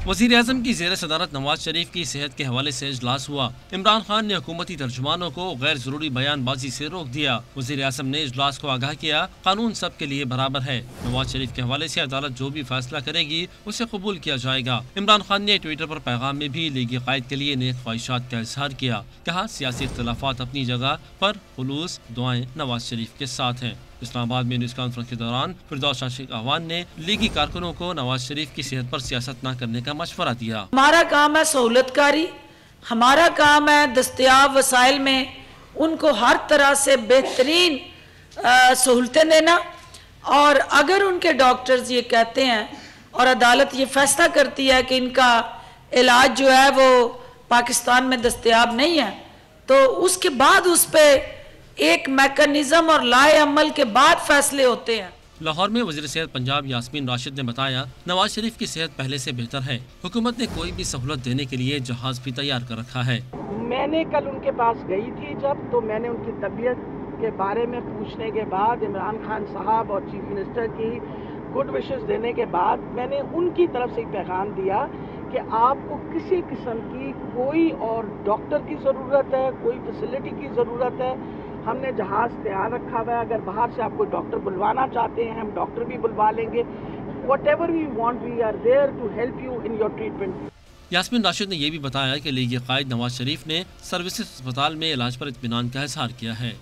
وزیر اعظم کی زیر صدارت نواز شریف کی صحت کے حوالے سے اجلاس ہوا۔ عمران خان نے حکومتی ترجمانوں کو غیر ضروری بیان بازی سے روک دیا۔ وزیر اعظم نے اجلاس کو آگاہ کیا، قانون سب کے لیے برابر ہے۔ نواز شریف کے حوالے سے عدالت جو بھی فیصلہ کرے گی اسے قبول کیا جائے گا۔ عمران خان نے ٹویٹر پر پیغام میں بھی لیگی قائد کے لیے نیک خواہشات کا اظہار کیا۔ کہا، سیاسی اختلافات اپنی جگہ پر، خلوص دعائیں نواز شریف کے ساتھ ہیں۔ اسلام آباد میں نیوز کانفرنس کے دوران فردوس عاشق اعوان نے لیگی کارکنوں کو نواز شریف کی صحت پر سیاست نہ کرنے کا مشورہ دیا۔ ہمارا کام ہے سہولت کاری، ہمارا کام ہے دستیاب وسائل میں ان کو ہر طرح سے بہترین سہولتیں دینا، اور اگر ان کے ڈاکٹرز یہ کہتے ہیں اور عدالت یہ فیصلہ کرتی ہے کہ ان کا علاج جو ہے وہ پاکستان میں دستیاب نہیں ہے، تو اس کے بعد اس پہ ایک میکانزم اور لائے عمل کے بعد فیصلے ہوتے ہیں۔ لاہور میں وزیر صحت پنجاب یاسمین راشد نے بتایا، نواز شریف کی صحت پہلے سے بہتر ہے۔ حکومت نے کوئی بھی سہولت دینے کے لیے جہاز بھی تیار کر رکھا ہے۔ میں نے کل ان کے پاس گئی تھی تو میں نے ان کی طبیعت کے بارے میں پوچھنے کے بعد، عمران خان صاحب اور چیف منسٹر کی گڈ وشز دینے کے بعد، میں نے ان کی طرف سے ایک پیغام دیا کہ آپ کو کسی قسم کی کوئی اور ڈاکٹر کی ضرورت ہے، کوئی فیسلٹی کی ضرورت ہے، ہم نے جہاز تیار رکھا ہوا ہے۔ اگر باہر سے آپ کوئی ڈاکٹر بلوانا چاہتے ہیں ہم ڈاکٹر بھی بلوا لیں گے۔ whatever we want, we are there to help you in your treatment۔ Yasmin Rashid نے یہ بھی بتایا کہ لیگی قائد نواز شریف نے سروسز اسپتال میں علاج پر اطمینان کا اظہار کیا ہے۔